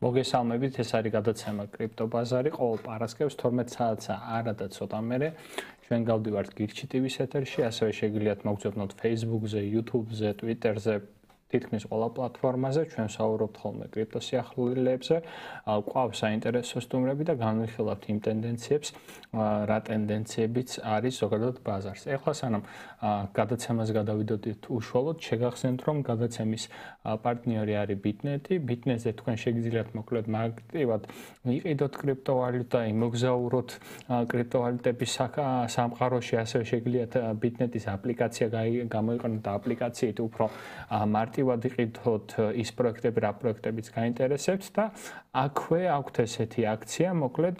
მოგესალმებით, ეს არის გადაცემა კრიპტობაზარი, ყოველ პარასკევს 12 საათსა არა და ცოტა მერე ჩვენ გავდივართ გირჩი TV-ს ეთერში, ასევე შეგიძლიათ მოგწოდნოთ Facebook-ზე, YouTube-ზე, Twitter-ზე, თითქმის ყველა პლატფორმაზე, ჩვენ საუბრობთ ხოლმე კრიპტოსიახლეებზე, გვყავს საინტერესო სტუმრები და განვიხილავთ იმ ტენდენციებს, რა ტენდენციებიც არის ზოგადად ბაზარს. ეხლა სანამ გადაცემას გადავიდოდით უშუალოდ, შეგახსენებთ, რომ გადაცემის პარტნიორი არის Bitnet-ი. Bitnet-ზე თქვენ შეგიძლიათ მოკლედ აქტივად იყიდოთ კრიპტოვალუტა, იმოგზაუროთ კრიპტოვალუტების სამყაროში, ასევე შეგიძლიათ Bitnet-ის აპლიკაცია გამოიყენოთ და აპლიკაციით უფრო მარტივად იყიდოთ ის პროექტები, რა პროექტებიც გაინტერესებთ და აქვე აქვთ ესეთი აქცია, მოკლედ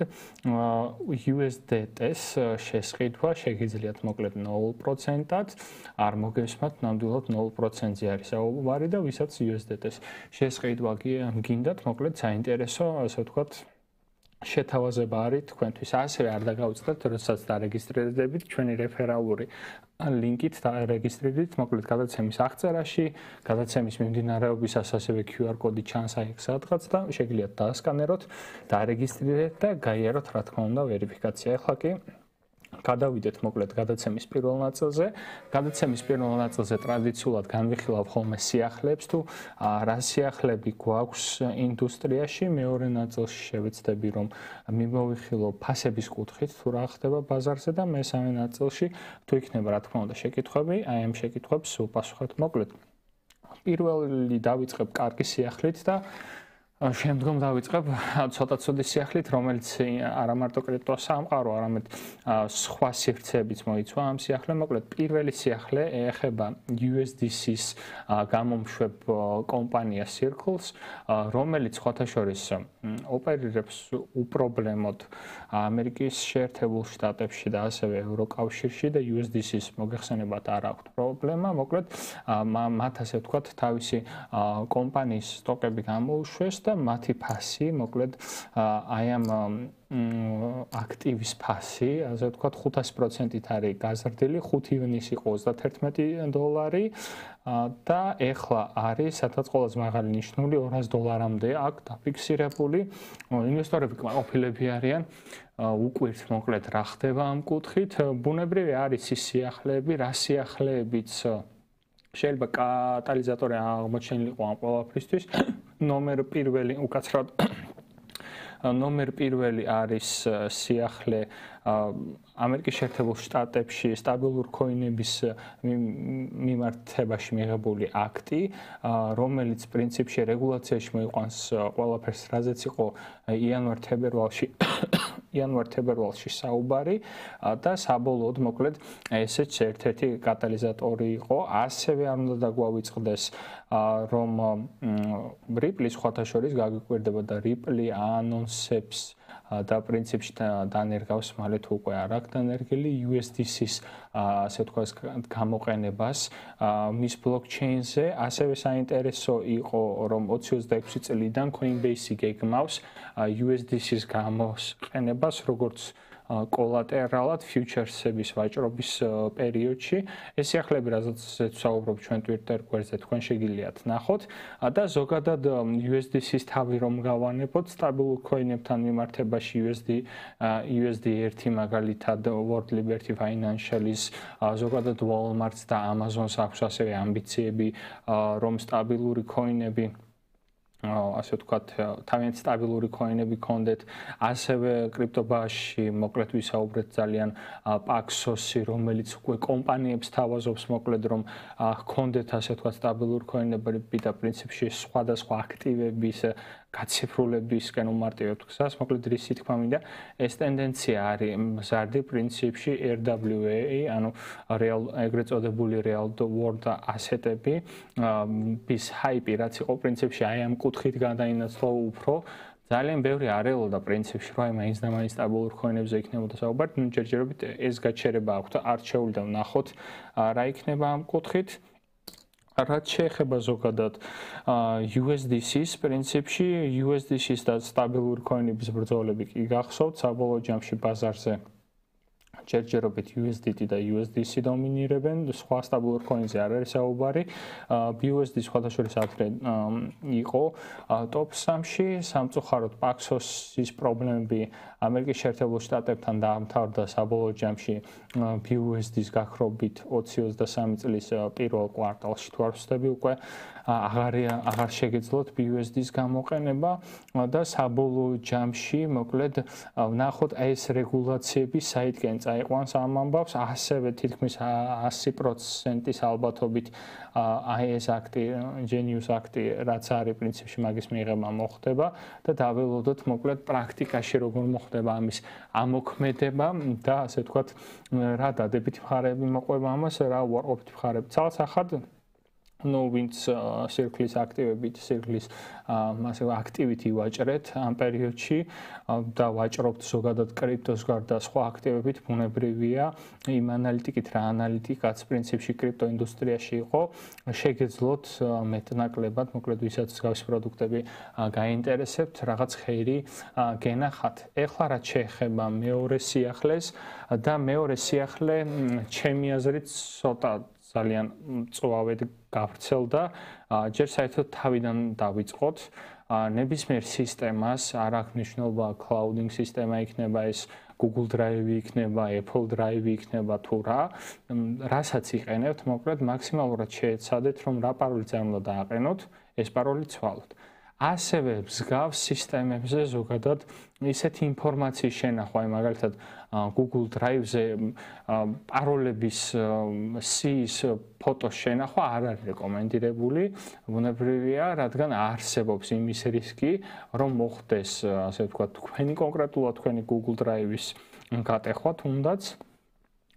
USDT-ს შესყიდვა შეგიძლიათ მოკლედ 0%-ად, არ მოგესმათ, ნამდვილად 0%-ზე არის საუბარი და ვისაც USDT-ს შესყიდვა გინდათ, მოკლედ საინტერესო, ასე ვთქვათ, შეთავაზება არის თქვენთვის. ასევე არ დაგაუწყდეთ, როდესაც დარეგისტრირდებით ჩვენი რეფერალური ლინკით დარეგისტრირდით, მოკლედ გადაცემის აღწერაში, გადაცემის მიმდინარეობისას ასევე QR კოდი ჩანს აი სადღაც და შეგიძლიათ დაასკანეროთ, დარეგისტრირდეთ და გაიაროთ რა თქმა უნდა ვერიფიკაცია. ახლა კი გადავიდეთ მოკლედ გადაცემის პირველ ნაწილზე. გადაცემის პირველ ნაწილზე ტრადიციულად განვიხილავ ხოლმე სიახლეებს თუ რა სიახლეები გვაქვს ინდუსტრიაში. მეორე ნაწილში შევეცდები რომ მიმოვიხილო ფასების კუთხით თუ რა ხდება ბაზარზე და მესამე ნაწილში თუ იქნება რა თქმა უნდა შეკითხვები, აი ამ შეკითხვებს ვუპასუხებთ მოკლედ. პირველი დავიწყებ კარგი სიახლით და შემდგომ დავიწყებ ცოტა-ცოტი სიახლით, რომელიც არა მარტო კრიპტოს სამყარო, არამედ სხვა სივრცეებიც მოიცვა ამ სიახლე. მოკლედ, პირველი სიახლე ეხება USDC-ს გამომშვებ კომპანია Circles, რომელიც სხვათა შორის ოპერირებს უპრობლემოდ ამერიკის შეერთებულ შტატებში და ასევე ევროკავშირში და USDC-ს მოგეხსენებათ არ აქვს პრობლემა. მოკლედ, მათ ასე ვთქვათ, თავისი კომპანიის სტოკები გამოუშვეს და მათი ფასი, მოკლედ, აი ამ აქტივის ფასი, ასე ვთქვათ, 500%-ით არის გაზრდილი, 5 ივნისი იყო $31 და ეხლა არის სადღაც ყველაზე მაღალი ნიშნული $200-მდე აქ დაფიქსირებული. ინვესტორები კმაყოფილები არიან, უკვირთ მოკლედ რა ხდება ამ კუთხით. ბუნებრივი არის ის სიახლეები, რა სიახლეებიც შეიძლება კატალიზატორი აღმოჩენილიყო ამ ყველაფრისთვის. ნომერ პირველი არის სიახლე ამერიკის შეერთებულ შტატებში სტაბილურ ქოინების მიმართებაში მიღებული აქტი, რომელიც პრინციპში რეგულაციაში მოიყვანს ყველაფერს, რაზეც იყო იანვარ-თებერვალში საუბარი და საბოლოოდ მოკლედ ესეც ერთ-ერთი კატალიზატორი იყო. ასევე არ უნდა დაგვავიწყდეს რომ Ripple სხვათა შორის გაგიკვირდება და Ripple ანონსებს და პრინციპში დანერგავს მალე თუ უკვე არ აქვს დანერგილი USDC-ს ასე ვთქვათ გამოყენებას მის ბლოკჩეინზე. ასევე საინტერესო იყო რომ 2026 წლიდან Coinbase გეგმავს USDC-ს გამოყენებას როგორც კოლატერალად ფიუჩერსების ვაჭრობის პერიოდში. ეს სიახლეები, რაზეც ვსაუბრობ ჩვენ Twitter გვერდზე, თქვენ შეგიძლიათ ნახოთ და ზოგადად USDC-ს თავი რომ გავანებოთ სტაბილურ ქოინებთან მიმართებაში USD1 მაგალითად World Liberty Financial-ის, ზოგადად Walmart-ს და Amazon-ს აქვს ასევე ამბიციები რომ სტაბილური ქოინები ასე ვთქვათ, თავიანთი სტაბილური ქოინები გქონდეთ. ასევე კრიპტობაში მოკლედ ვისაუბრეთ ძალიან Paxos-ი, რომელიც უკვე კომპანიებს თავაზობს მოკლედ რომ გქონდეთ ასე ვთქვათ სტაბილური ქოინები და პრინციპში სხვადასხვა აქტივების გაციფრულებისკენ უმარტივებთ გზას. მოკლედ რისი თქმა მინდა, ეს ტენდენცია არის მზარდი პრინციპში RWA, ანუ ეგრეთ წოდებული real world ასეტები, ის ჰაიპი რაც იყო პრინციპში აი ამ კუთხით გადაინაცვლა უფრო ძალიან ბევრი არ ელოდა პრინციპში რომ აი მაინც და მაინც სტაბილურ ქოინებზე იქნებოდა საუბარი. ჯერჯერობით ეს გაჩერება აქვს, არჩეული და ვნახოთ რა იქნება ამ კუთხით. რაც შეეხება ზოგადად USDC-ს პრინციპში, USDC-ს და სტაბილური ქოინების ბრძოლები კი გახსოვთ საბოლოო ჯამში ბაზარზე ჯერჯერობით USDT და USDC დომინირებენ, სხვა სტაბილურ კოინზე არ არის საუბარი. BUSD სხვადასხვა ადრე იყო top 3-ში, სამწუხაროდ Paxos-ის პრობლემები ამერიკის შეერთებულ შტატებთან დაამთავრდა საბოლოო ჯამში BUSD-ის გაქრობით 2023 წლის პირველ კვარტალში თუ არ ვცდები უკვე აღარ შეგეძლოთ BUSD-ის გამოყენება და საბოლოო ჯამში მოკლედ ვნახოთ ეს რეგულაციები საიდკენ წაიყვანს ამ ამბავს, ასევე თითქმის 100%-ის ალბათობით ეს აქტი, Genius აქტი, რაც არის პრინციპში მაგის მიღება მოხდება და დაველოდოთ მოკლედ პრაქტიკაში როგორ მოხდება ამის ამოქმედება და ასე ვთქვათ, რა დადებითი მხარეები მოყვება ამას, რა უარყოფითი მხარეები. ცალსახად ვინც სირქლის აქტივებით, სირქლის მასე აქტივიტი ვაჭრეთ ამ პერიოდში და ვაჭრობთ ზოგადად კრიპტოს გარდა სხვა აქტივებით, ბუნებრივია იმ ანალიტიკით, რა ანალიტიკაც პრინციპში კრიპტო ინდუსტრიაში იყო, შეგეძლოთ მეტნაკლებად, მოკლედ ვისაც გავსი პროდუქტები გაინტერესებთ, რაღაც ხეირი გენახათ. ეხლა რაც შეეხება მეორე სიახლეს და მეორე სიახლე ჩემი აზრით ცოტა ძალიან მწვავედ გავრცელდა. ჯერ საერთოდ თავიდან დავიწყოთ. ნებისმიერ სისტემას არ აქვს მნიშვნელობა clouding სისტემა იქნება ეს Google Drive იქნება, Apple Drive იქნება თუ რა. რასაც იყენებთ, მოკლედ მაქსიმალურად შეეცადეთ, რომ რა პაროლი უნდა დააყენოთ, ეს პაროლი ცვალოთ. ასევე მსგავს სისტემებზე ზოგადად ისეთი ინფორმაციის შენახვა, მაგალითად Google Drive-ზე პაროლების სიის ფოტოს შენახვა არ არის რეკომენდირებული, ბუნებრივია, რადგან არსებობს იმის რისკი, რომ მოხდეს, ასე ვთქვათ, თქვენი კონკრეტულად თქვენი Google Drive-ის გატეხვა თუნდაც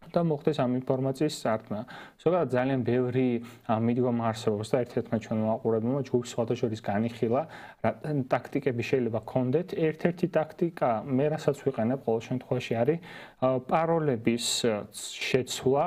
და მოხდეს ამ ინფორმაციის წართმა. ზოგადად ძალიან ბევრი მიდგომა არსებობს და ერთ-ერთმა ჩვენ ვაყურებელმა ჯგუფის სხვადასხვა განიხილა, რა ტაქტიკები შეიძლება გქონდეთ. ერთ-ერთი ტაქტიკა, მე რასაც ვიყენებ ყოველ შემთხვევაში არის პაროლების შეცვლა.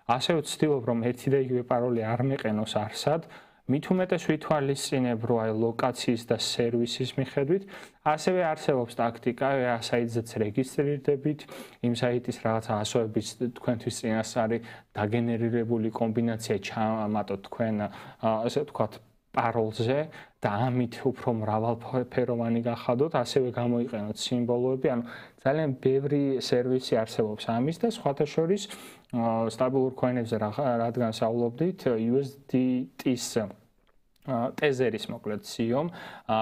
ასევე ვცდილობ, რომ ერთი და იგივე პაროლი არ მეყენოს არსად. მით უმეტეს ვითვალისწინებ, რომ აი ლოკაციის და სერვისის მიხედვით, ასევე არსებობს ტაქტიკა, რა საიტზეც რეგისტრირდებით, იმ საიტის რაღაც ასოების თქვენთვის წინასწარი დაგენერირებული კომბინაცია ჩამატოთ თქვენ, ასე ვთქვათ, პაროლზე და ამით უფრო მრავალფეროვანი გახადოთ, ასევე გამოიყენოთ სიმბოლოები, ანუ ძალიან ბევრი სერვისი არსებობს ამის და სხვათა შორის სტაბილურ კოინებზე რადგან საუბრობდით USDT-ის ტეზერის მოკლედ CEO-მ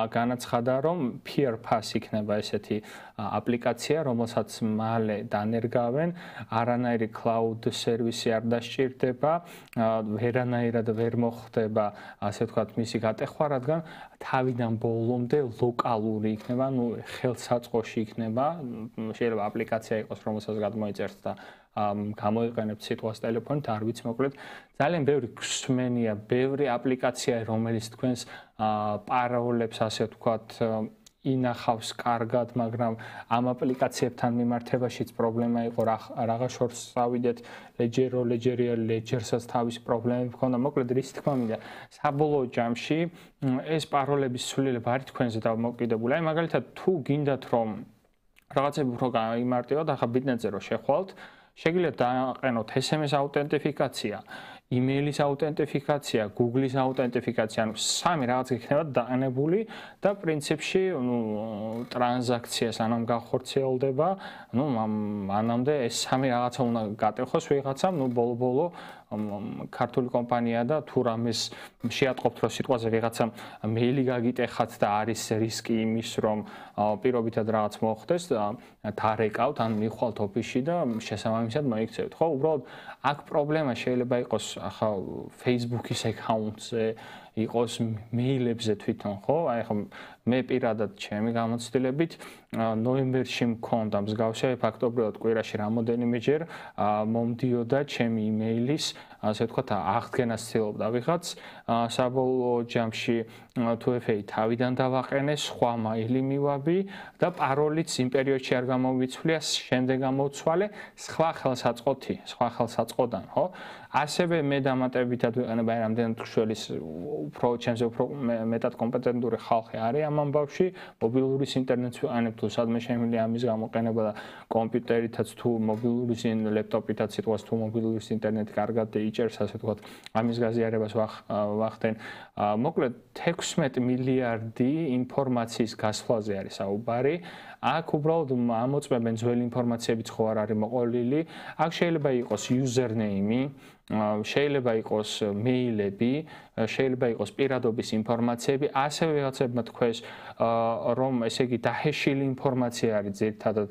განაცხადა, რომ PeerPass იქნება ესეთი აპლიკაცია, რომელსაც მალე დანერგავენ, არანაირი cloud სერვისი არ დასჭირდება, ვერანაირად ვერ მოხდება, ასე ვთქვათ, მისი გატეხვა, რადგან თავიდან ბოლომდე ლოკალური იქნება, ну ხელსაწყოში იქნება, შეიძლება აპლიკაცია იყოს, რომელსაც გადმოიწერთ და გამოიყენებთ სიტყვას ტელეფონით, არ ვიცი მოკლედ. ძალიან ბევრი გვსმენია, ბევრი აპლიკაცია, რომელიც თქვენს პაროლებს, ასე ვთქვათ, ინახავს კარგად, მაგრამ ამ აპლიკაციებთან მიმართებაშიც პრობლემა იყო, რაღა შორს წავიდეთ, Ledger-საც თავისი პრობლემები ჰქონდა, მოკლედ რის თქმა მინდა, საბოლოო ჯამში ეს პაროლების ცვლილება არის თქვენზე დამოკიდებული. აი მაგალითად, თუ გინდათ რომ რაღაცები უფრო გაიმარტივოთ, ახლა ბიტნეტზე რო შეხვალთ, შეგიძლიათ დააყენოთ SMS აუტენტიფიკაცია, email-ის აუტენტიფიკაცია, Google-ის აუტენტიფიკაცია, ანუ სამი რაღაც იქნება დაყენებული და პრინციპში, ტრანზაქცია სანამ განხორციელდება, მანამდე ეს სამი რაღაცა უნდა გატეხოს ვიღაცამ, ბოლო-ბოლო ქართული კომპანია და თუ რამეს შეატყობთ, რომ სიტყვაზე ვიღაცამ მეილი გაგიტეხათ და არის რისკი იმის, რომ პირობითად რაღაც მოხდეს, დარეკავთ, ან მიხვალთ ოფისში და შესაბამისად მოიქცევთ. ხო, უბრალოდ აქ პრობლემა შეიძლება იყოს ახლა Facebook-ის აკაუნტზე, იყოს მეილებზე თვითონ, ხო? აი ახლა მე პირადად ჩემი გამოცდილებით ნოემბერში მქონდა მსგავსი ფაქტობრივად კვირაში რამოდენიმეჯერ მომდიოდა ჩემი იმეილის ასე ვთქვათ, აღდგენას ცდილობდა ვიღაც, საბოლოო ჯამში თუ FA თავიდან დავაყენეს, სხვა მაილი მივაბი და პაროლიც იმ პერიოდში არ გამოვიცვლია, შემდეგ გამოვცვალე სხვა ხელსაწყოდან, ხო? ასევე მე დამატებითად ვიყენებ აი რამდენად ხშველის ჩემზე უფრო მეტად კომპეტენტური ხალხი არის ამ ამბავში, მობილურის ინტერნეტს ვიყენებ თუ სადმე შემიძლია ამის გამოყენება და კომპიუტერითაც თუ მობილურის ლეპტოპითაც სიტყვას თუ მობილურის ინტერნეტი კარგად იჭერს, ასე ვთქვათ, ამის გაზიარებას ვახდენ. მოკლედ 16 მილიარდი ინფორმაციის გასვლაზე არის საუბარი. აქ უბრალოდ ამოწმებენ ძველი ინფორმაციებიც ხო არ არის მოყოლილი. აქ შეიძლება იყოს username, შეიძლება იყოს მეილები, შეიძლება იყოს პირადობის ინფორმაციები, ასევე ვიღაცებმა თქვეს, რომ ესე იგი დაჰეშილი ინფორმაცია არის ძირითადად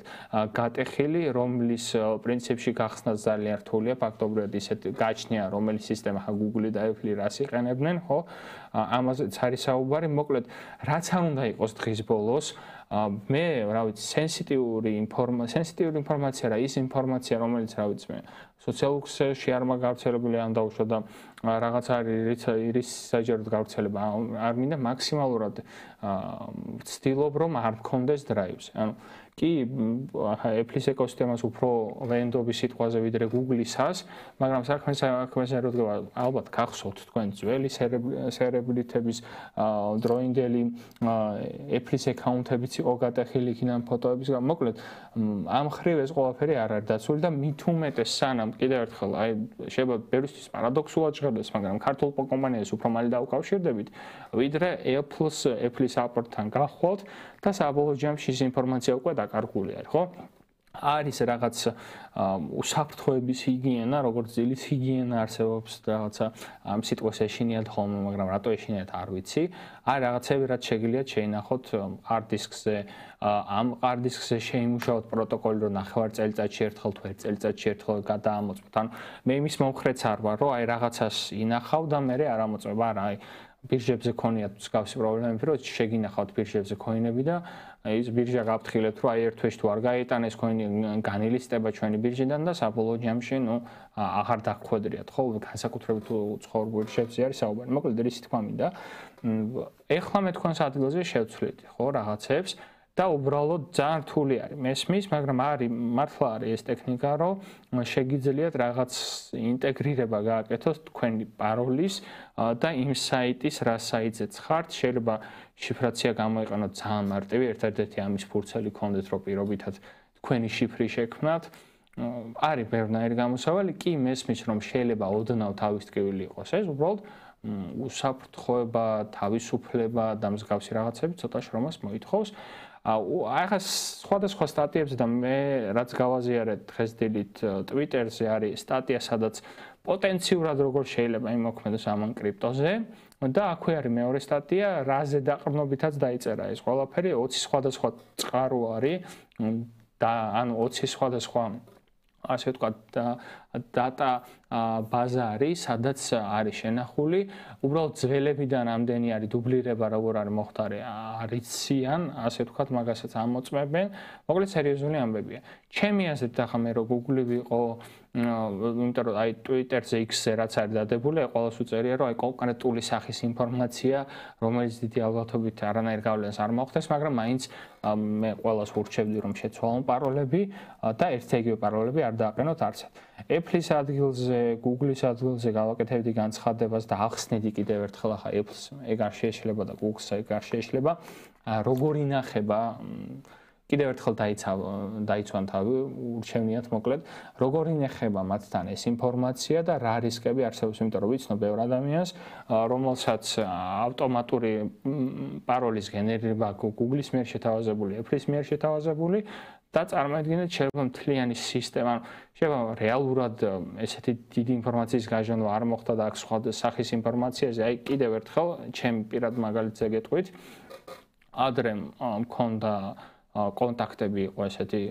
გატეხილი, რომლის პრინციპში გახსნაც ძალიან რთულია, ფაქტობრივად ისეთ გაჩნია, რომელი სისტემა Google და Apple რას იყენებდნენ, ხო? ამაზეც არის საუბარი, მოკლედ, რაც არ უნდა იყოს დღის ბოლოს, მე, რა ვიცი, სენსიტიური ინფორმაცია რა, ის ინფორმაცია, რომელიც, რა ვიცი, მე სოციალურ ქსელში არ მაგავრცელებული ან დაუშვა და რაღაც არის საჯაროდ გავრცელება, არ მინდა მაქსიმალურად ვცდილობ, რომ არ მქონდეს დრაივს. ანუ კი, Apple-ის ეკოსისტემას უფრო ვენდობის სიტყვაზე ვიდრე Google-ისას, მაგრამ საქმეს ეროდგება ალბათ გახსოვთ თქვენ ძველი სერებრიტების დროინდელი Apple-ის აკაუნტებიც იყო გატეხილი იქიდან ფოტოების. მოკლედ, ამ ხრივ ეს ყველაფერი არ არის დაცული და მით უმეტეს სანამ კიდევ ერთხელ აი შეიძლება ბევრისთვის პარადოქსულად ჟღერდეს, მაგრამ ქართულ კომპანიას უფრო მალე დავუკავშირდებით, ვიდრე Apple-ის აპორტთან გახვალთ და საბოლოო ჯამში ის ინფორმაცია უკვე დაკარგული არის, ხო? არის რაღაც უსაფრთხოების ჰიგიენა, როგორც ძილის ჰიგიენა არსებობს რაღაცა ამ სიტყვას ეშინიათ ხოლმე, მაგრამ რატო ეშინიათ არ ვიცი. აი რაღაცები რაც შეგიძლიათ შეინახოთ hard disk-ზე, ამ hard disk-ზე შეიმუშაოთ პროტოკოლი, რომ 9 წელიწადში ერთხელ თუ 1 წელიწადში ერთხელ გადაამოწმოთ. ანუ მე იმის მომხრეც არ ვარ, რომ აი რაღაცას ინახავ და მე არ ამოწმებ, არა, აი ბირჟებზე ქონიათ მსგავსი პრობლემები, რომ შეგინახავთ ბირჟებზე ქოინები და ის ბირჟა გაფრთხილებთ, რომ აი ერთ თვეში თუ არ გაიტანეს ქოინი განილისტება ჩვენი ბირჟიდან და საბოლოო ჯამში, ნუ აღარ დაგხვედრიათ, ხო? განსაკუთრებით თუ უცხოურ ბირჟებზე არის საუბარი. მოკლედ რისი თქვა მინდა. ეხლა მე თქვენს ადგილზე შევცვლით, ხო, რაღაცებს და უბრალოდ ძალიან რთული არის მესმის, მაგრამ არის მართლა არის ეს ტექნიკა, რომ შეგიძლიათ რაღაც ინტეგრირება გააკეთოთ თქვენი პაროლის და იმ საიტის რა საიტზეც ხართ, შეიძლება შიფრაცია გამოიყენოთ ძალიან მარტივი, ერთ-ერთი ამის ფურცელი გქონდეთ, რომ პირობითად თქვენი შიფრი შექმნათ. არის ბევრნაირი გამოსავალი, კი მესმის, რომ შეიძლება ოდნავ თავისტკივილი იყოს ეს, უბრალოდ უსაფრთხოება, თავისუფლება და მსგავსი რაღაცები ცოტა შრომას მოითხოვს. ახლა სხვადასხვა სტატიებზე და მე რაც გავაზიარეთ დღესდილით Twitter-ზე არის სტატია, სადაც პოტენციურად როგორ შეიძლება იმოქმედოს ამან კრიპტოზე და აქვე არის მეორე სტატია, რაზე დაყრდნობითაც დაიწერა ეს ყველაფერი, 20 სხვადასხვა წყარო არის და ანუ 20 სხვადასხვა ასე ვთქვათ data ბაზა არის, სადაც არის შენახული, უბრალოდ ძველებიდან ამდენი არის დუბლირება, როგორ არის მოხდარი, არიციან, ასე ვთქვათ, მაგასაც ამოწმებენ. მოკლედ სერიოზული ამბებია. ჩემი აზრით ახლა მე რო Google ვიყო, იმიტომ რომ აი Twitter-ზე X-ზე რაც არის დადებული, ყველას უწერია, რომ აი კონკრეტული სახის ინფორმაცია, რომელიც დიდი ალბათობით არანაირ გავლენას არ მოხდეს, მაგრამ მაინც მე ყველას ვურჩევდი, რომ შეცვალონ პაროლები და ერთ-ერთი პაროლები არ დააყენოთ არცად. Apple-ის ადგილზე, Google-ის ადგილზე გავაკეთებდი განცხადებას და ახსნიდი კიდევ ერთხელ ახლა Apple-ს ეგ არ შეეშლება და Google-ს ეგ არ შეეშლება. როგორ ინახება კიდევ ერთხელ დაიცვან თავი, ურჩევნიათ მოკლედ, როგორ ინახება მათთან ეს ინფორმაცია და რა რისკები არსებობს, იმიტომ რომ ვიცნობ ბევრ ადამიანს, რომელსაც ავტომატური პაროლის გენერირება Google-ის მიერ შეთავაზებული, Apple-ის მიერ შეთავაზებული და წარმოიდგინეთ შეიძლება მთლიანი სისტემა, შეიძლება რეალურად ესეთი დიდი ინფორმაციის გაჟონვა არ მოხდა და აქ სხვა სახის ინფორმაციაზე, აი კიდევ ერთხელ ჩემ პირად მაგალითზე გეტყვით, ადრე მქონდა კონტაქტები იყო ესეთი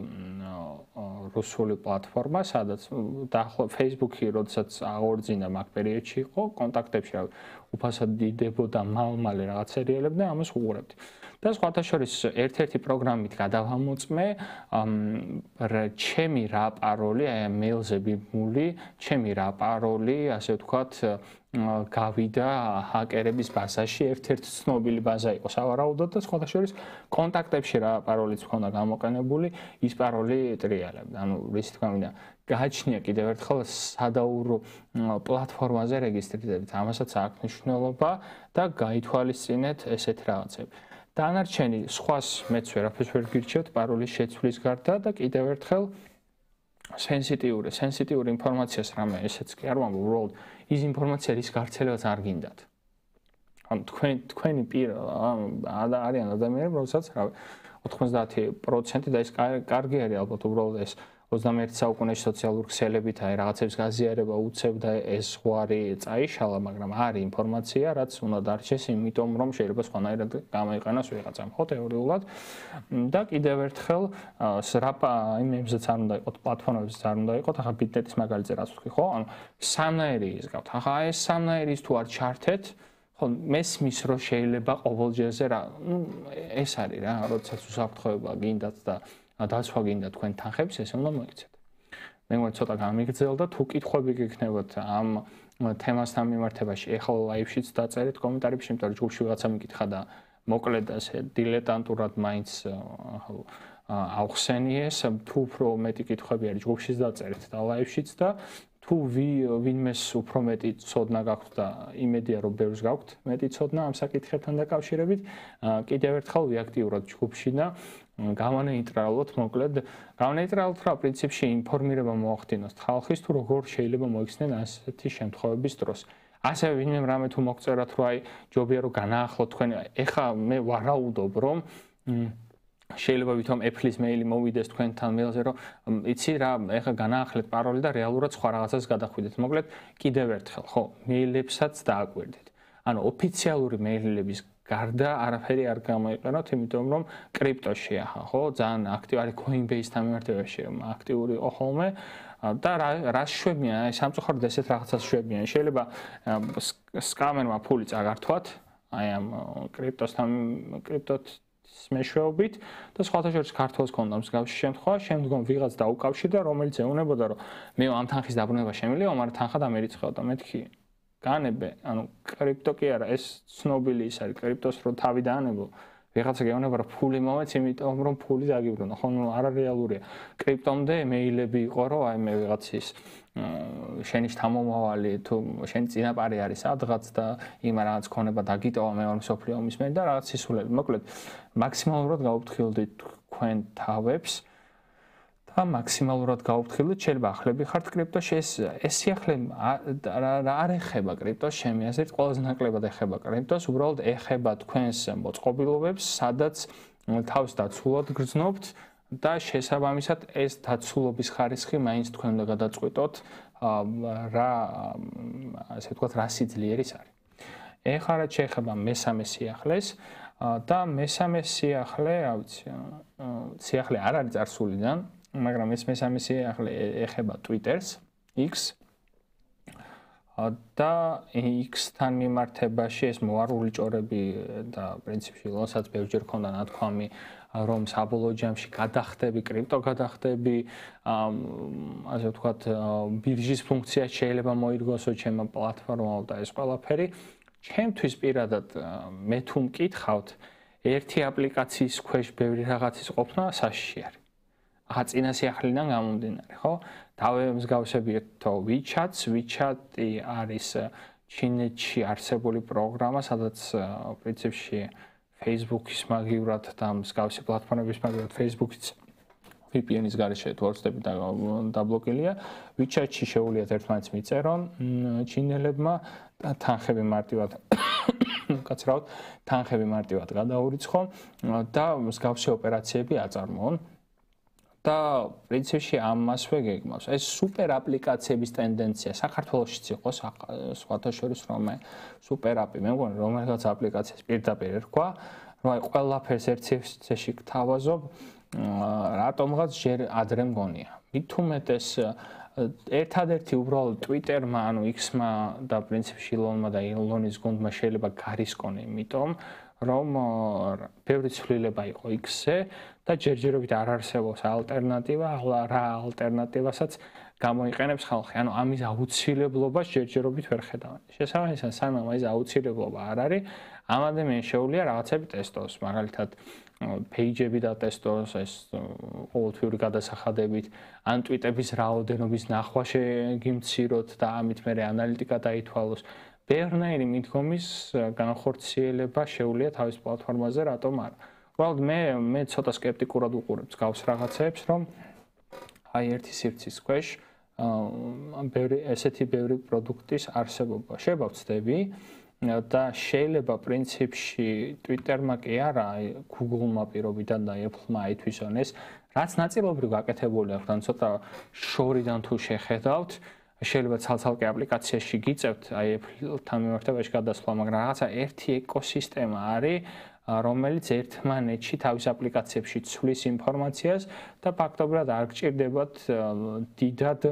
რუსული პლატფორმა, სადაც დაახლოებით Facebook-ი, როდესაც აღორძინა მაგ პერიოდში იყო, კონტაქტებში უფასოდ დიდებოდა მალ-მალე რაღაც სერიალები და ამას უყურებდი. და სხვათა შორის ერთ-ერთი პროგრამით გადავამოწმე ჩემი რა პაროლი, აი მეილზე ბიბმული, ჩემი რა პაროლი, ასე ვთქვათ, გავიდა ჰაკერების ბაზაში, ერთ-ერთი ცნობილი ბაზა იყო სავარაუდოდ და სხვათა შორის კონტაქტებში რა პაროლიც ჰქონდა გამოყენებული, ის პაროლი ტრიალებდა. ანუ რითი თქვა მინდა, გააჩნია კიდევ ერთხელ სადაურო პლატფორმაზე რეგისტრირდებით, ამასაც აქვს მნიშვნელობა და გაითვალისწინეთ ესეთ რაღაცები. დანარჩენი სხვას მეც ვერაფერს ვერ გირჩევთ პაროლის შეცვლის გარდა და კიდევ ერთხელ სენსიტიური ინფორმაციას რამე ესეც კი არ ვამბობ, უბრალოდ ის ინფორმაცია რის გავრცელებას არ გინდათ. ანუ თქვენი არიან ადამიანები, რომელსაც 90% და ეს კარგი არის ალბათ უბრალოდ ეს 21 საუკუნეში სოციალურ ქსელებიც აი რაღაცებს გაზიარება უცებდა ეს ზღვარი წაიშალა, მაგრამ არის ინფორმაცია, რაც უნდა დარჩეს, იმიტომ რომ შეიძლება სხვანაირად გამოიყენოს ვიღაცამ ხო თეორიულად. და კიდევ ერთხელ იმებზეც არ უნდა იყოთ, პლატფორმებზეც არ უნდა იყოთ, ახლა ბიტნეტის მაგალითზე რაც ვთქვი, ხო? ანუ სამნაირი ის გავთ. ახლა ეს სამნაირის თუ არ ჩართეთ, ხო, მესმის რომ შეიძლება ყოველჯერზე რა, ეს არის რა, როდესაც უსაფრთხოება გინდათ და დაცვა გინდა თქვენ თანხებს, ესე უნდა მოიქცეთ. მე მგონი ცოტა გამიგრძელდა, თუ კითხვები გექნებათ ამ თემასთან მიმართებაში, ეხლა ლაივშიც დაწერეთ კომენტარებში, იმიტომ რომ ჯგუფში ვიღაცა მიკითხა და მოკლედ ასე დილეტანტურად მაინც ავხსენიეს, თუ უფრო მეტი კითხვები არის ჯგუფშიც დაწერეთ და ლაივშიც და თუ ვინმეს უფრო მეტი ცოდნა გაქვთ და იმედია რომ ბევრს გაქვთ მეტი ცოდნა ამ საკითხებთან დაკავშირებით, კიდევ ერთხელ ვიაქტიუროთ ჯგუფში და გავანეიტრალოთ, მოკლედ, გავანეიტრალოთ რა პრინციპში ინფორმირება მოახდინოს ხალხის თუ როგორ შეიძლება მოიქცნენ ასეთი შემთხვევების დროს. ასევე ვინმე რამე თუ მოგწერათ რომ აი ჯობია რომ განაახლოთ თქვენ, ეხა მე ვარაუდობ რომ შეიძლება ვითომ Apple-ის მეილი მოვიდეს თქვენთან მეილზე რომ იცი რა, ეხა განაახლეთ პაროლი და რეალურად სხვა რაღაცას გადახვიდეთ. მოკლედ, კიდევ ერთხელ, ხო, მეილებსაც დააკვირდით. ანუ ოფიციალური მეილების გარდა არაფერი არ გამოიყენოთ, იმიტომ რომ კრიპტოში ახლა, ხო, ძალიან აქტივი არის Coinbase-თან მიმართებაში, აქტიური იყო ხოლმე და რა შვებიან, აი სამწუხაროდ ესეთ რაღაცას შვებიან. შეიძლება სკამერმა ფული წაგართვათ, აი ამ კრიპტოთ მეშვეობით და სხვათა შორის ქართულს ქონდა მსგავსი შემთხვევა, შემდგომ ვიღაც დაუკავშირდა, რომელიც ეუბნებოდა, რომ მე ამ თანხის დაბრუნება შემიძლია, მაგრამ თანხა დამერიცხეო და მეთქი განებე, ანუ კრიპტო კი არა, ეს ცნობილი ის არის, კრიპტოს რო თავი დაანებო, ვიღაცა გეუბნება, რომ ფული მომეც, იმიტომ რომ ფული დაგიბრუნა, ხო, არარეალურია. კრიპტომდე მეილები იყო, რომ აი მე ვიღაცის შენი შთამომავალი თუ შენი წინაპარი არის სადღაც და იმ რაღაც ქონება დაგიტოვა მეორე მსოფლიო ომის მერე და რაღაც სისულელი. მოკლედ, მაქსიმალურად გავუფრთხილდით თქვენ თავებს და მაქსიმალურად გავუფრთხილდით, შეიძლება ახლები ხართ კრიპტოში, ეს სიახლე არ ეხება კრიპტოს, ჩემი აზრით, ყველაზე ნაკლებად ეხება კრიპტოს, უბრალოდ ეხება თქვენს მოწყობილობებს, სადაც თავს დაცულად გრძნობთ და შესაბამისად ეს დაცულობის ხარისხი მაინც თქვენ უნდა გადაწყვიტოთ რა ასე ვთქვათ რა სიძლიერის არის. ეხლა რაც შეეხება მესამე სიახლეს და მესამე სიახლე, რა ვიცი, სიახლე არ არის წარსულიდან, მაგრამ ეს მესამე სიახლე ეხება Twitter-ს, X და X-თან მიმართებაში ეს მოარული ჭორები და პრინციპში ლონსაც ბევრჯერ ქონდა ნათქვამი რომ საბოლოო ჯამში გადახდები, კრიპტო გადახდები, ასე ვთქვათ, ბირჟის ფუნქცია შეიძლება მოირგოსო ჩემო პლატფორმაო და ეს ყველაფერი. ჩემთვის პირადად მე თუ მკითხავთ, ერთი აპლიკაციის ქვეშ ბევრი რაღაცის ყოფნა საშიში არის. ახლა წინა სიახლიდან გამომდინარე, ხო? დავემსგავსებიეთ WeChat-ი არის ჩინეთში არსებული პროგრამა, სადაც პრინციპში Facebook-ის მაგივრად და მსგავსი პლატფორმების მაგივრად Facebook-იც VPN-ის გარეშე თორსტები დაბლოკილია. WeChat-ში შეუულიათ ერთმანეთს მიწერონ ჩინელებმა და თანხები მარტივად კაცრავთ, თანხები მარტივად გადაურიცხონ და მსგავსი ოპერაციები აწარმოონ. და პრინციპში ამასვე გეგმავს. ეს სუპერ აპლიკაციების ტენდენცია საქართველოშიც იყო, სხვათა შორის რომ სუპერ აპი, მე მგონი რომელიღაც აპლიკაციას პირდაპირ ერქვა, რომ აი ყველაფერს ერთ სივრცეში გთავაზობ, რატომღაც ჯერ ადრე მგონია. მით უმეტეს ერთადერთი უბრალოდ Twitter-მა, ანუ X-მა და პრინციპში Elon-მა და Elon-ის გუნდმა შეიძლება გარისკონ, იმიტომ რომ ბევრი ცვლილება იყო X-ზე და ჯერჯერობით არ არსებობს ალტერნატივა, რა ალტერნატივასაც გამოიყენებს ხალხი. ანუ ამის აუცილებლობას ჯერჯერობით ვერ ხედავენ. შესაბამისად, სანამ ეს აუცილებლობა არ არის, ამ ადამიანს შეუძლია რაღაცები ტესტოს, მაგალითად page-ები დატესტოს, ეს ყოველთვიური გადასახადებით, ან ტვიტების რაოდენობის ნახვა შეგიმციროთ და ამით მერე ანალიტიკა დაითვალოს. ბევრნაირი მიდგომის განხორციელება შეუძლია თავის პლატფორმაზე, რატომ არა? უბრალოდ მე ცოტა სკეპტიკურად ვუყურებ გავს რაღაცებს, რომ აი ერთი სივრცის ქვეშ ესეთი ბევრი პროდუქტის არსებობა. შეიძლება ვცდები და შეიძლება პრინციპში Twitter-მა კი არა, Google-მა პირობიდან და Apple-მა აითვისონ ეს, რაც ნაწილობრივ გაკეთებული აქვს, ან ცოტა შორიდან თუ შეხედავთ, შეიძლება ცალ-ცალკე აპლიკაციაში გიწევთ, აი Apple-თან მიმართებაში გადასვლა, მაგრამ რაღაცა ერთი ეკოსისტემა არის, რომელიც ერთმანეთში თავის აპლიკაციებში ცვლის ინფორმაციას და ფაქტობრივად არ გჭირდებათ დიდად,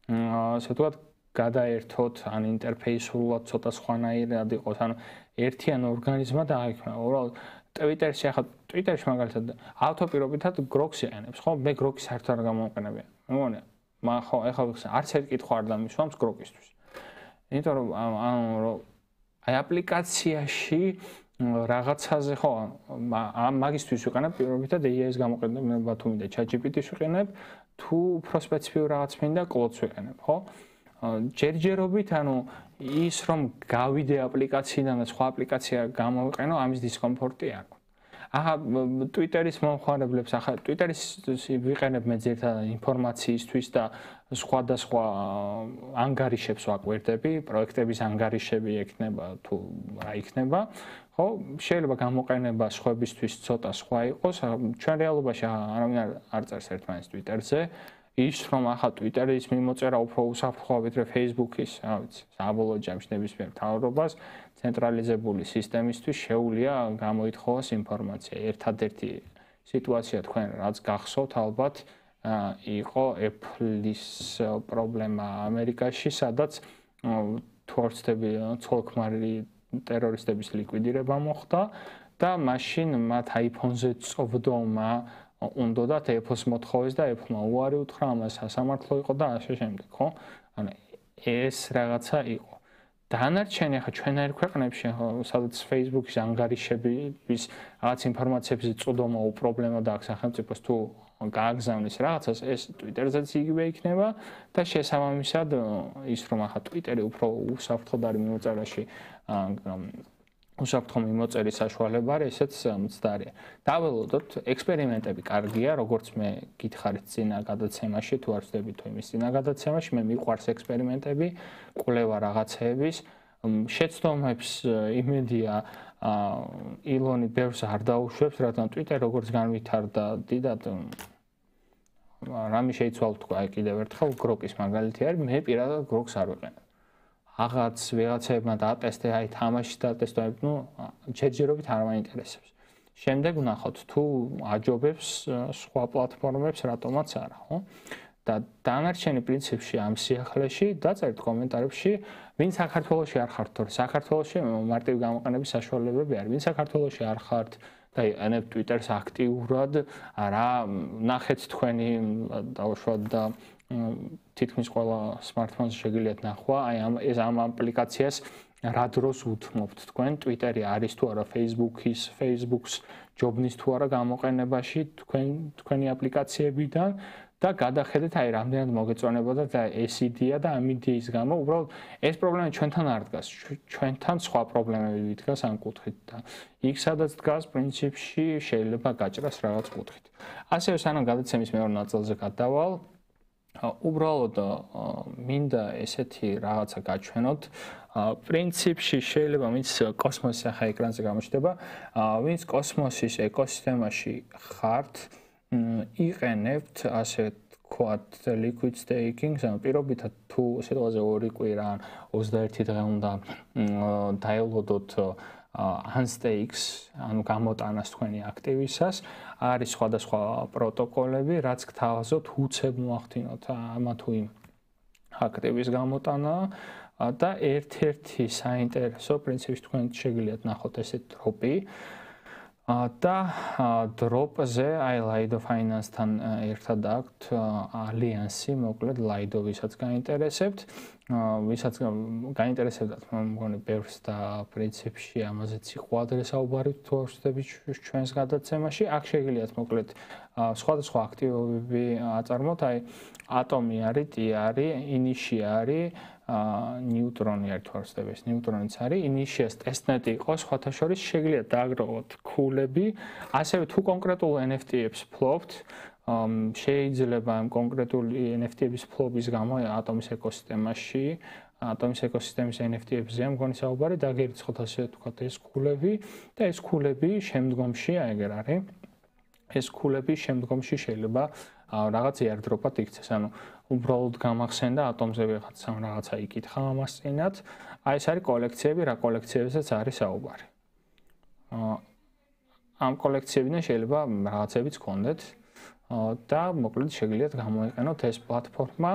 ასე ვთქვათ, გადაერთოთ, ან ინტერფეისულად ცოტა სხვანაირად იყოს, ან ერთიან ორგანიზმად აიქმნა. უბრალოდ Twitter-ში ახლა Twitter-ში მაგალითად ავტოპირობითად Grok-ს იყენებს, ხო? მე Grok-ს საერთოდ არ გამოვიყენებია. მეგონია, მაგრამ ხო, ახლა არც ერთ კითხვა არ დამისვამს Grok-ისთვის. იმიტომ რომ აი აპლიკაციაში რაღაცაზე ხო, მაგისთვის ვიყენებ პირობითად AI-ს გამოყენება თუ მინდა ChatGPT-ს ვიყენებ, თუ უფრო სპეციფიურ რაღაც მინდა Claude-ს ვიყენებ, ხო? ჯერჯერობით, ანუ ის რომ გავიდე აპლიკაციიდან და სხვა აპლიკაცია გამოვიყენო, ამის დისკომფორტი არ აქვს. ახლა Twitter-ის მომხმარებლებს, ახლა Twitter-ის ვიყენებ მე ძირითადად ინფორმაციისთვის და სხვადასხვა ანგარიშებს ვაკვირდები, პროექტების ანგარიშები ექნება თუ რა იქნება. ხო, შეიძლება გამოყენება სხვებისთვის ცოტა სხვა იყოს. ჩვენ რეალობაში არავინ არ წერს ერთმანეთს Twitter-ზე. ის რომ ახლა Twitter-ის მიმოწერა უფრო უსაფრთხოა ვიდრე Facebook-ის, რა ვიცი, საბოლოო ჯამში ნებისმიერ მთავრობას ცენტრალიზებული სისტემისთვის შეუძლია გამოითხოვოს ინფორმაცია. ერთადერთი სიტუაცია თქვენ რაც გახსოვთ ალბათ იყო Apple-ის პრობლემა ამერიკაში, სადაც თორცდები ცოლქმარი ტერორისტების ლიკვიდირება მოხდა და მაშინ მათ iPhone-ზე წვდომა უნდათ Apple-ს მოთხოვეს და Apple-მა უარი უთხრა, ამას სასამართლო იყო და ასე შემდეგ, ხო? ანუ ეს რაღაცა იყო. დანარჩენი ახლა ჩვენაერ ქვეყნებში, სადაც Facebook-ის ანგარიშების რაღაც ინფორმაციების წვდომა უპრობლემო და აქ სახელმწიფოს თუ გააგზავნის რაღაცას, ეს Twitter-ზეც იგივე იქნება და შესაბამისად ის რომ ახლა Twitter-ი უფრო უსაფრთხოდ არის მიმოწერაში უსაფრთხო მიმოწერის საშუალება არის, ესეც მცდარია. დაველოდოთ, ექსპერიმენტები კარგია, როგორც მე გითხარით წინა გადაცემაში, თუ არ ვცდები თუ იმის წინა გადაცემაში, მე მიყვარს ექსპერიმენტები, კვლევა რაღაცეების, შეცდომებს იმედია Elon-ი ბევრს არ დაუშვებს, რადგან Twitter როგორც განვითარდა დიდად რამე შეიცვალა თქვა, აი კიდევ ერთხელ Grok-ის მაგალითი არის, მე პირადად Grok-ს არ ვიყენებ. რაღაც ვიღაცებმა დაატესტე, აი თამაში დაატესტე, ნუ ჯერჯერობით არ მაინტერესებს. შემდეგ ვნახოთ თუ აჯობებს სხვა პლატფორმებს, რატომაც არა, ხო? და დანარჩენი პრინციპში ამ სიახლეში დაწერთ კომენტარებში, ვინ საქართველოში არ ხართ, თორე საქართველოში მარტივი გამოყენების საშუალებები არის. ვინ საქართველოში არ ხართ და იყენებთ Twitter-ს აქტიურად, რა ნახეთ თქვენი დავუშვათ და თითქმის ყველა smartphone-ზე შეგიძლიათ ნახვა, აი ამ აპლიკაციას რა დროს უთმობთ თქვენ, Twitter-ი არის თუ არა Facebook-ს ჯობნის თუ არა გამოყენებაში თქვენი აპლიკაციებიდან და გადახედეთ აი რამდენად მოგეწონებოდა და ეს იდეა და ამ იდეის გამო უბრალოდ ეს პრობლემა ჩვენთან არ დგას, ჩვენთან სხვა პრობლემები დგას ამ კუთხით და იქ სადაც დგას პრინციპში შეიძლება გაჭრას რაღაც კუთხით. ასევე სანამ გადაცემის მეორე ნაწილზე გადავალ, უბრალოდ მინდა ესეთი რაღაცა გაჩვენოთ. პრინციპში შეიძლება ვინც კოსმოსის ახლა ეკრანზე გამოჩნდება, ვინც კოსმოსის ეკოსისტემაში ხართ, იყენებთ ასე ვთქვათ liquid staking-ს, ანუ პირობითად თუ სიტყვაზე 2 კვირა ან 21 დღე უნდა დაელოდოთ unstakes, ანუ გამოტანას თქვენი აქტივისას, არის სხვადასხვა პროტოკოლები, რაც გთავაზობთ უცებ მოახდინოთ ამა თუ იმ აქტივის გამოტანა და ერთ-ერთი საინტერესო პრინციპი თქვენ შეგიძლიათ ნახოთ ესეთ დროპი და დროპზე აი Lido Finance-თან ერთად აქვთ ალიანსი, მოკლედ Lido ვისაც გაინტერესებთ, ვისაც გაინტერესებდათ, მგონი ბევრს და პრინციპში ამაზეც იყო ადრესაუბარი თუ არ ვხდები ჩვენს გადაცემაში. აქ შეგიძლიათ მოკლედ სხვადასხვა აქტივობები აწარმოოთ, აი ატომი არის, ტი არის, ინიში არის, ნიუტრონი არის თუ არ ვხდები, ეს ნიუტრონიც არის, ინიშიას ტესტნეტი იყო, სხვათა შორის შეგიძლიათ დააგროვოთ ქულები, ასევე თუ კონკრეტულ NFT-ებს ფლობთ, შეიძლება ამ კონკრეტული NFT-ების ფლობის გამო ატომის ეკოსისტემაში, ატომის ეკოსისტემის NFT-ებზე მგონი საუბარი დაგერიცხოთ ასე ვთქვათ ეს ქულები და ეს ქულები შემდგომში აი ეგერ არის. ეს ქულები შემდგომში შეიძლება რაღაც airdrop-ად იქცეს, ანუ უბრალოდ გამახსენდა ატომზე ვიღაცამ რაღაცა იკითხა ამას წინათ. აი ეს არის კოლექციები, რა კოლექციებზეც არის საუბარი. ამ კოლექციებიდან შეიძლება რაღაცებიც გქონდეთ და მოკლედ შეგიძლიათ გამოიყენოთ ეს პლატფორმა.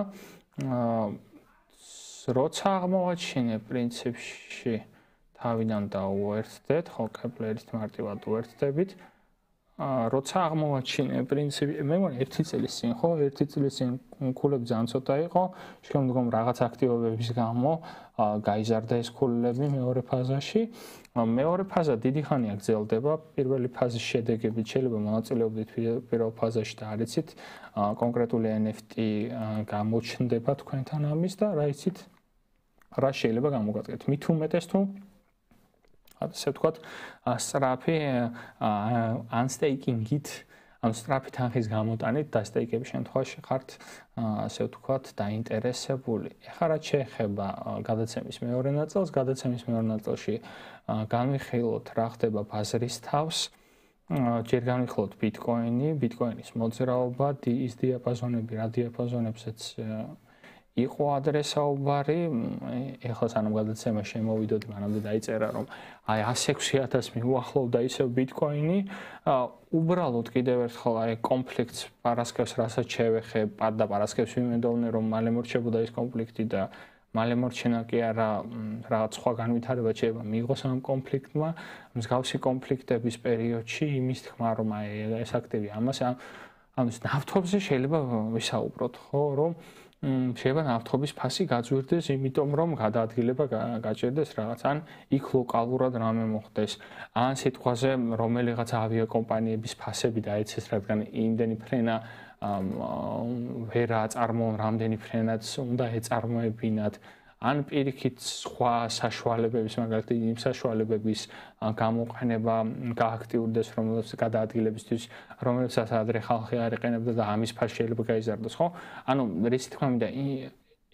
როცა აღმოვაჩინე პრინციპში თავიდან დაუერთდეთ, ხო, კეპლერის მარტივად უერთდებით. როცა აღმოვაჩინე პრინციპი, მე მგონი 1 წელი წინ, ხო, 1 წელი წინ ქულები ძალიან ცოტა იყო, შემდგომ რაღაც აქტივობების გამო გაიზარდა ეს ქულები მეორე ფაზაში. მეორე ფაზა დიდი ხანია გრძელდება, პირველი ფაზის შედეგებით შეიძლება მონაწილეობდეთ პირველ ფაზაში და არ იცით, კონკრეტული NFT გამოჩნდება თქვენთან ამის და რა იცით, რა შეიძლება გამოგატკეთ. მით უმეტეს თუ ასე ვთქვათ, სწრაფი unstaking-ით, ანუ სწრაფი თანხის გამოტანით დასტეიკების შემთხვევაში ხართ, ასე ვთქვათ, დაინტერესებული. ეხლა რაც შეეხება გადაცემის მეორე ნაწილს, გადაცემის მეორე ნაწილში განვიხილოთ რა ხდება ბაზრის თავს, ჯერ განვიხილოთ ბიტკოინი, ბიტკოინის მოძრაობა, ის დიაპაზონები, რა დიაპაზონებზეც იყო ადრესაუბარი, ეხლა სანამ გადაცემა შემოვიდოდ, მანამდე დაიწერა, რომ აი 106,000 მიუახლოვდა ისევ ბიტკოინი. უბრალოდ კიდევ ერთხელ აი კონფლიქტს პარასკევს რასაც შევეხებ, და პარასკევს ვიმედოვნე, რომ მალე მორჩებოდა ეს კონფლიქტი და მალე მორჩენა კი არა, რაღაც სხვა განვითარება შეიძლება მიიღოს ამ კონფლიქტმა. მსგავსი კონფლიქტების პერიოდში იმის თქმა, რომ აი ეს აქტივი ამას, ანუ ნავთობზე შეიძლება ვისაუბროთ, ხო, რომ შეიძლება ნავთობის ფასი გაძვირდეს, იმიტომ რომ გადაადგილება გაჭირდეს რაღაც, ან იქ ლოკალურად რამე მოხდეს, ან სიტყვაზე რომელიღაც ავიაკომპანიების ფასები დაეცეს, რადგან იმდენი ფრენა ვერ აწარმოონ, რამდენი ფრენაც უნდა ეწარმოებინათ, ან პირიქით სხვა საშუალებების, მაგალითად იმ საშუალებების გამოყენება გააქტიურდეს, რომელსაც გადაადგილებისთვის, რომელსაც ადრე ხალხი არ იყენებდა და ამის ფასი შეიძლება გაიზარდოს, ხო? ანუ რითი თქვა მინდა,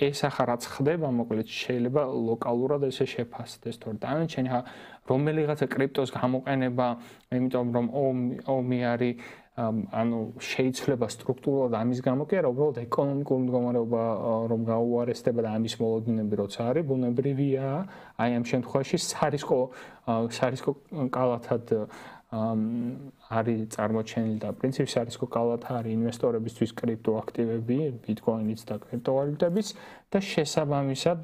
ეს ახლა რაც ხდება, მოკლედ შეიძლება ლოკალურად ესე შეფასდეს, თორე დანარჩენი რომელიღაცა კრიპტოს გამოყენება, იმიტომ რომ ომი არის ანუ შეიძლება სტრუქტურულად ამის გამო კი არა, უბრალოდ ეკონომიკური მდგომარეობა რომ გაუარესდება და ამის მოლოდინები როცა არის, ბუნებრივია, აი ამ შემთხვევაში სარისკო კალათად არის წარმოჩენილი და პრინციპი სარისკო კალათა არის ინვესტორებისთვის კრიპტოაქტივები, ბიტკოინიც და კრიპტოვალუტებიც და შესაბამისად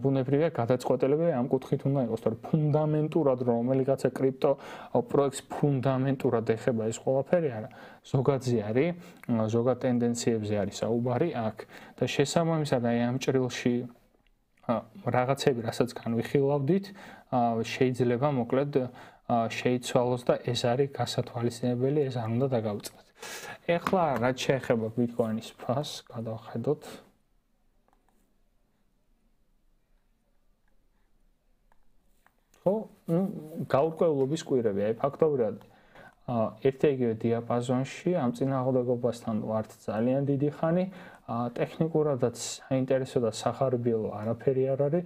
ბუნებრივია გადაწყვეტილებები ამ კუთხით უნდა იყოს, თორე ფუნდამენტურად რომელიღაცა კრიპტო პროექტს ფუნდამენტურად ეხება ეს ყველაფერი არა, ზოგადზე არის, ზოგად ტენდენციებზე არის საუბარი აქ და შესაბამისად აი ამ ჭრილში რაღაცები, რასაც განვიხილავდით, შეიძლება მოკლედ შეიცვალოს და ეს არის გასათვალისწინებელი, ეს არ უნდა დაგავიწყდეთ. ეხლა რაც შეეხება ბიტკოინის ფასს, გადავხედოთ. ხო, გაურკვევლობის კვირები, აი ფაქტობრივად ერთ-ეგივე დიაპაზონში ამ წინააღმდეგობასთან ვართ ძალიან დიდი ხანი, ტექნიკურადაც საინტერესო და სახარბიელო არაფერი არ არის.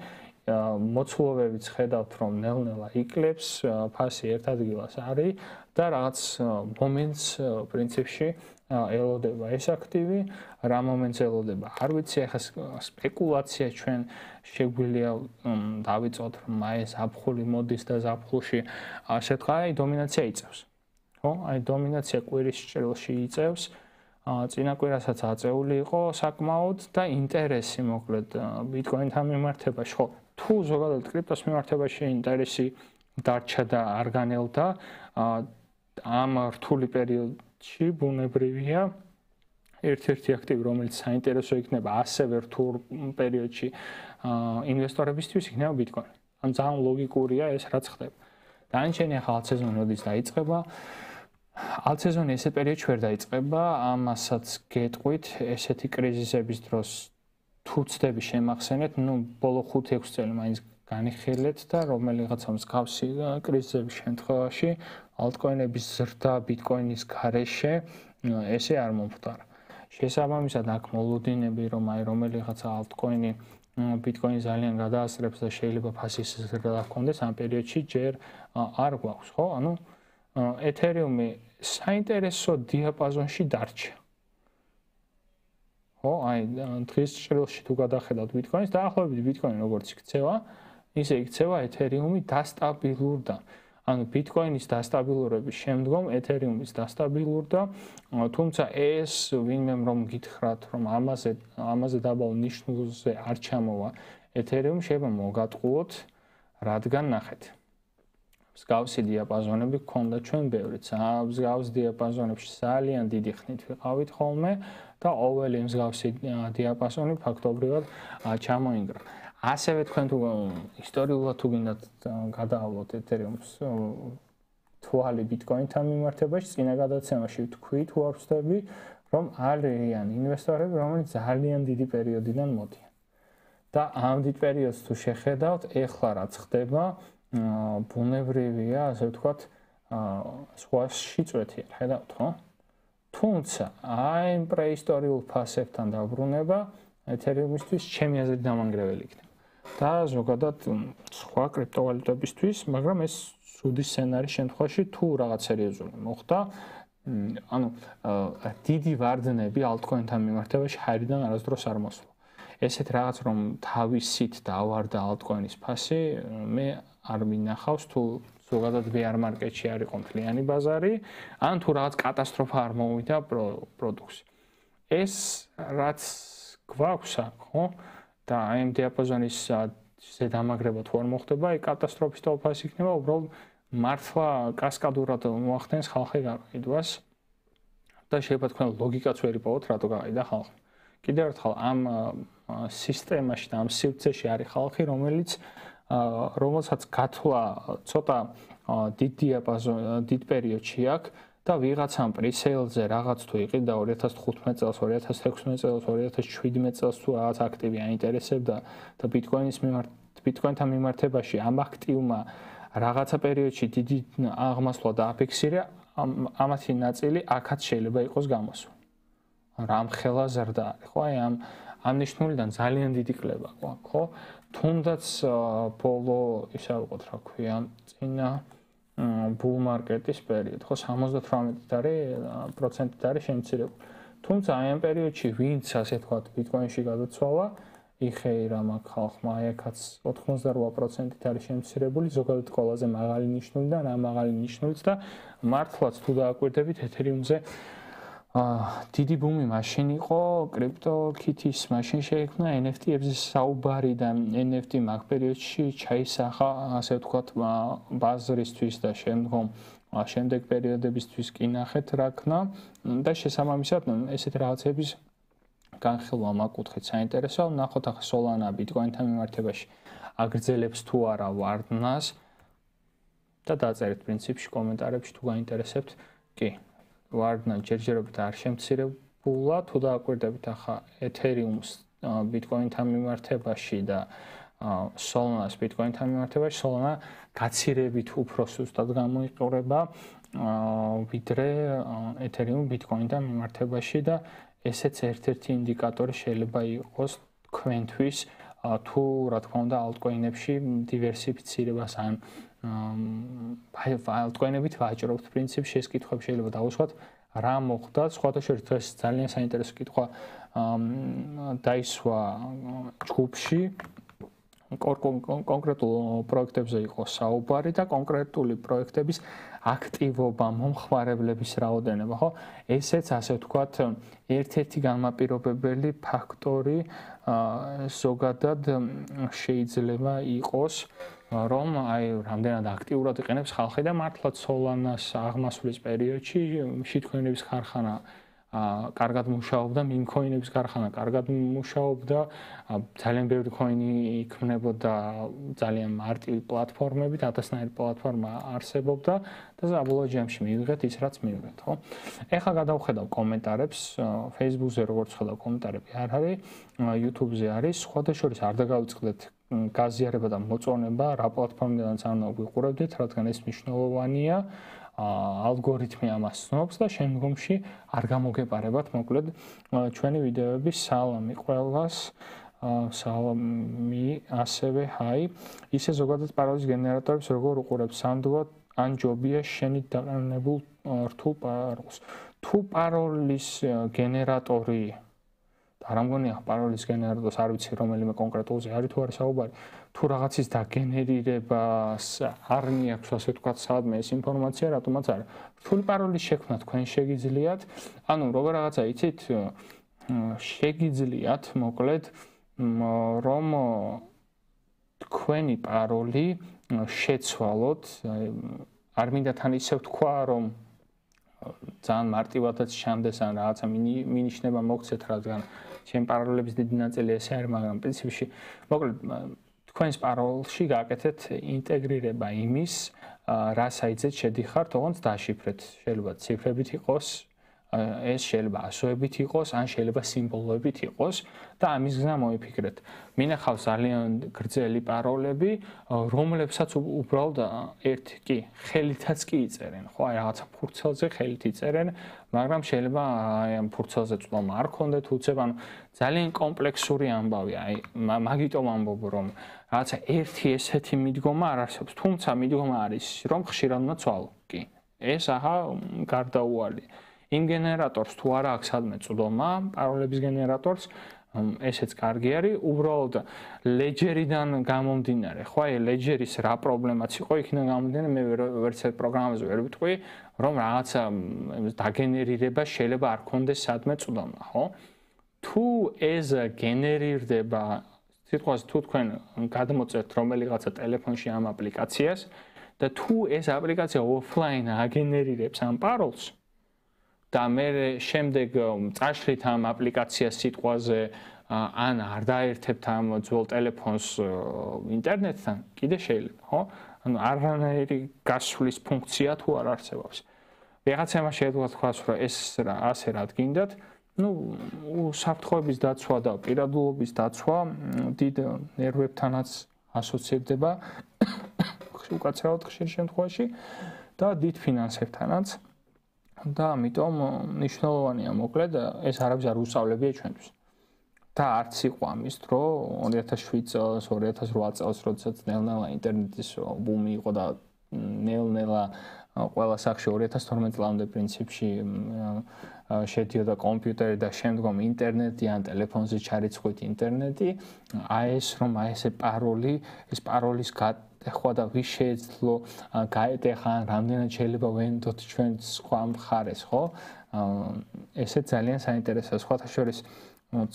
მოცულობებიც ხედავთ, რომ ნელ-ნელა იკლებს, ფასი ერთ ადგილას არის და რაღაც მომენტს პრინციპში ელოდება ეს აქტივი, რა მომენტს ელოდება. არ ვიცი, ახლა სპეკულაცია ჩვენ შეგვიძლია დავიწყოთ, რომ აი ზაფხული მოდის და ზაფხულში ასე თქვა, აი დომინაცია იწევს. ხო? აი დომინაცია კვირის ჭრილში იწევს. წინა კვირასაც აწეული იყო საკმაოდ და ინტერესი მოკლედ ბიტკოინთან მიმართებაში, ხო, თუ ზოგადად კრიპტოს მიმართებაში ინტერესი დარჩა და არ განელდა, ამ რთული პერიოდში ბუნებრივია ერთ-ერთი აქტივი, რომელიც საინტერესო იქნება ასევე რთულ პერიოდში ინვესტორებისთვის იქნება ბიტკოინი. ან ძალიან ლოგიკურია ეს რაც ხდება. დანიშნე ახლა ალტსეზონი როდის დაიწყება? ალტსეზონი ესე პერიოდში ვერ დაიწყება, ამასაც გეტყვით, ესეთი კრიზისების დროს თუ ცდები შემახსენეთ, ბოლო 5-6 წელი მაინც განიხილეთ და რომელიღაცა მსგავსი კრიზისების შემთხვევაში ალტკოინების ზრდა ბიტკოინის გარეშე ესე არ მომხდარა. შესაბამისად აქ მოლოდინები, რომ აი რომელიღაცა ალტკოინი ბიტკოინი ძალიან გადაასწრებს და შეიძლება ფასის ზრდა ჰქონდეს ამ პერიოდში ჯერ არ გვაქვს, ხო? ანუ ეთერიუმი საინტერესო დიაპაზონში დარჩა. ხო, აი დღის ჭრილში თუ გადახედავთ ბიტკოინს, დაახლოებით ბიტკოინი როგორც იქცევა, ისე იქცევა ეთერიუმი დასტაბილურდა. ანუ ბიტკოინის დასტაბილურების შემდგომ ეთერიუმის დასტაბილურდა, თუმცა ეს ვინმე რომ გითხრათ, რომ ამაზე დაბალ ნიშნულზე არ ჩამოვა ეთერიუმი, შეიძლება მოგატყუოთ, რადგან ნახეთ. მსგავსი დიაპაზონები გქონდა ჩვენ ბევრიც. მსგავს დიაპაზონებში ძალიან დიდი ხნით ვიყავით ხოლმე და ყოველი მსგავსი დიაპაზონი ფაქტობრივად ჩამოინგრა. ასევე თქვენ თუ ისტორიულად თუ გინდათ გადაავლოთ ეთერიუმს თვალი ბიტკოინთან მიმართებაში, წინა გადაცემაში თქვი თუ არ ვცდები, რომ არიან ინვესტორები, რომლებიც ძალიან დიდი პერიოდიდან მოდიან. და ამ დიდ პერიოდს თუ შეხედავთ, ეხლა რაც ხდება, ბუნებრივია, ასე ვთქვათ, სხვაში წვეთია, ხედავთ, ხო? თუმცა, აი იმ პრეისტორიულ ფასებთან დაბრუნება ეთერიუმისთვის ჩემი აზრით დამანგრეველი იქნება. და ზოგადად სხვა კრიპტოვალუტებისთვის, მაგრამ ეს ცუდი სცენარის შემთხვევაში თუ რაღაც სერიოზული მოხდა, ანუ დიდი ვარდნები ალტკოინთან მიმართებაში ჰაერიდან არასდროს არ მოსულა. ესეთ რაღაც რომ თავისით დავარდა ალტკოინის ფასი, მე არ მინახავს თუ ზოგადად bear market-ში არ იყო მთლიანი ბაზარი, ან თუ რაღაც კატასტროფა არ მომივიდა პროდუქტში. ეს რაც გვაქვს აქ, ხო? და აი ამ დიაპაზონის ზედამაგრება თუ არ მოხდება, აი კატასტროფის თვალსაზრისით იქნება, უბრალოდ მართლა კასკადურად მოახდენს ხალხი გაყიდვას და შეიძლება თქვენ ლოგიკაც ვერ იპოვოთ, რატო გაყიდა ხალხი. კიდევ ერთხელ ამ სისტემაში და ამ სივრცეში არის ხალხი, რომელსაც გათვლა ცოტა დიდ დიაპაზონში, დიდ პერიოდში აქვს და ვიღაცამ პრისეილზე რაღაც თუ იყიდა 2015 წელს, 2016 წელს, 2017 წელს თუ რაღაც აქტივი აინტერესებდა და ბიტკოინთან მიმართებაში ამ აქტივმა რაღაცა პერიოდში დიდი აღმასვლა დააფიქსირა, ამათი ნაწილი აქაც შეიძლება იყოს გამოსული. რამხელა ზრდა არის, ხო? აი ამ ნიშნულიდან ძალიან დიდი კლება გვაქვს, ხო? თუნდაც ბოლო ისა ვიყოთ, რა ქვია, წინა bull market-ის პერიოდი, ხო, 78% არის შემცირებული. თუმცა აი ამ პერიოდში ვინც ასე თქვა ბიტკოინში გადაცვალა, იხეირა მაგ ხალხმა, აი აქაც 88% არის შემცირებული, ზოგადად ყველაზე მაღალი ნიშნულიდან, რა მაღალი ნიშნულიც და მართლაც თუ დააკვირდებით ეთერიუმზე დიდი ბუმი მაშინ იყო, კრიპტოკითის მაშინ შეიქმნა NFT-ებზე საუბარი და NFT მაგ პერიოდში ჩაისახა, ასე ვთქვათ, ბაზრისთვის და შემდეგ პერიოდებისთვის კი ნახეთ რა ქნა და შესაბამისად ესეთ რაღაცების განხილვა მაგ კუთხით საინტერესოა. ნახოთ ახლა Solana ბიტკოინთან მიმართებაში აგრძელებს თუ არა ვარდნას და დაწერეთ პრინციპში კომენტარებში თუ გაინტერესებთ. კი ვარდნა ჯერჯერობით არ შემცირებულა, თუ დააკვირდებით ახლა ეთერიუმს ბიტკოინთან მიმართებაში და Solana-ს ბიტკოინთან მიმართებაში, Solana გაცირებით უფრო სუსტად გამოიყურება ვიდრე ეთერიუმი ბიტკოინთან მიმართებაში და ესეც ერთ-ერთი ინდიკატორი შეიძლება იყოს თქვენთვის თუ რა თქმა უნდა ალტკოინებში დივერსიფიცირებას ან თქვენებით ვაჭრობთ პრინციპში ეს კითხვები შეიძლება დავუსვათ რა მოხდა სხვათა შორის დღეს ძალიან საინტერესო კითხვა დაისვა ჯგუფში კონკრეტულ პროექტებზე იყო საუბარი და კონკრეტული პროექტების აქტივობა, მომხმარებლების რაოდენობა, ხო? ესეც ასე ვთქვათ, ერთ-ერთი განმაპირობებელი ფაქტორი ზოგადად შეიძლება იყოს, რომ აი რამდენად აქტიურად იყენებს ხალხი და მართლა Solana-ს აღმასვლის პერიოდში შიტკოინების ხარხანა კარგად მუშაობდა, meme-coin-ების ხარხანა კარგად მუშაობდა, ძალიან ბევრი coin-ი იქმნებოდა ძალიან მარტივი პლატფორმებით, ათასნაირი პლატფორმა არსებობდა და საბოლოო ჯამში მივიღეთ ის, რაც მივიღეთ, ხო? ეხლა გადავხედავ კომენტარებს, Facebook-ზე როგორც ხედავ კომენტარები არ არის, YouTube-ზე არის, სხვათა შორის არ დაგავიწყდეთ გაზიარება და მოწონება, რა პლატფორმიდანაც არ ვიყურებდით, რადგან ეს მნიშვნელოვანია. ალგორითმი ამას ცნობს და შემდგომში არ გამოგეპარებათ მოკლედ ჩვენი ვიდეოების სალამი ყველას სალამი ასევე ჰაი ისე ზოგადად პაროლის გენერატორებს როგორ უყურებ სანდუად ან ჯობია შენით დაყენებულ რთულ პაროლს თუ პაროლის გენერატორი არ ამგონია პაროლის გენერატორს არ ვიცი რომელიმე კონკრეტულზე არის თუ არა საუბარი თუ რაღაცის დაგენერირებას არ მიაქვს ასე ვთქვათ სადმე ეს ინფორმაცია რატომაც არა რთული პაროლის შექმნა თქვენ შეგიძლიათ ანუ როგორ რაღაცა იცით შეგიძლიათ მოკლედ რომ თქვენი პაროლი შეცვალოთ არ მინდა თან ისე ვთქვა რომ ძალიან მარტივადაც ჩანდეს ან რაღაცა მინიშნება მოგცეთ რადგან ჩემ პაროლების დიდი ნაწილი ესე არის მაგრამ პრინციპში მოკლედ თქვენს პაროლში გააკეთეთ ინტეგრირება იმის რა საიტზე შედიხართ ოღონდ დაშიფრეთ შეიძლება ციფრებით იყოს ეს შეიძლება ასოებით იყოს ან შეიძლება სიმბოლოებით იყოს და ამის გზა მოიფიქრეთ მინახავს ძალიან გრძელი პაროლები რომლებსაც უბრალოდ ერთი კი ხელითაც კი იწერენ ხო აი რაღაცა ფურცელზე ხელით იწერენ მაგრამ შეიძლება აი ამ ფურცელზე წვლა არ ქონდეთ უცებ ანუ ძალიან კომპლექსური ამბავია აი მაგიტომ ამბობ რომ რაღაცა ერთი ესეთი მიდგომა არ არსებობს თუმცა მიდგომა არის რომ ხშირად უნდა ცვალო კი ეს აჰა გარდაუვალი იმ გენერატორს თუ არა აქვს სადმე წვდომა პაროლების გენერატორს ესეც კარგი არის უბრალოდ ლეჯერიდან გამომდინარე ხო აი ლეჯერის რა პრობლემაც იყო იქიდან გამომდინარე მე ვერც ერთ პროგრამაზე ვერ ვიტყვი რომ რაღაცა დაგენერირება შეიძლება არ კონდეს სადმე წვდომა ხო თუ ეს გენერირდება სიტყვაზე თუ თქვენ გადმოწერთ რომელიღაცა ტელეფონში ამ აპლიკაციას და თუ ეს აპლიკაცია ოფლაინ აგენერირებს ამ პაროლს და მე შემდეგ წაშლით ამ აპლიკაციას სიტყვაზე ან არ დაერთებთ ამ ძველ ტელეფონს ინტერნეტთან კიდე შეიძლება ხო ანუ არანაირი გასვლის ფუნქცია თუ არ არსებობს ვიღაცამ შეეძლო თქვას რომ ეს რა ასე რა გინდათ ну საფრთხეების დაცვა და პირადულობის დაცვა დიდ ნერვებთანაც ასოცირდება უკაცრავად ხშირ შემთხვევაში და დიდ ფინანსებთანაც და ამიტომ მნიშვნელოვანია მოკლედ ეს არავის არ უსწავლებია ჩვენთვის და არც იყო ამის დრო 2007 წელს 2008 წელს როდესაც ნელ-ნელა ინტერნეტის ბუმი იყო და ნელ-ნელა ყველა სახში 2012 წლამდე პრინციპში შედიოდა კომპიუტერი და შემდგომ ინტერნეტი ან ტელეფონზე ჩარიცხვით ინტერნეტი აი ეს რომ აი ესე პაროლი ეს პაროლის ეხლა და ვის შეეძლო გაეტეხა რამდენად შეიძლება ვენდოთ ჩვენ სხვა მხარეს ხო ესე ძალიან საინტერესოა სხვათა შორის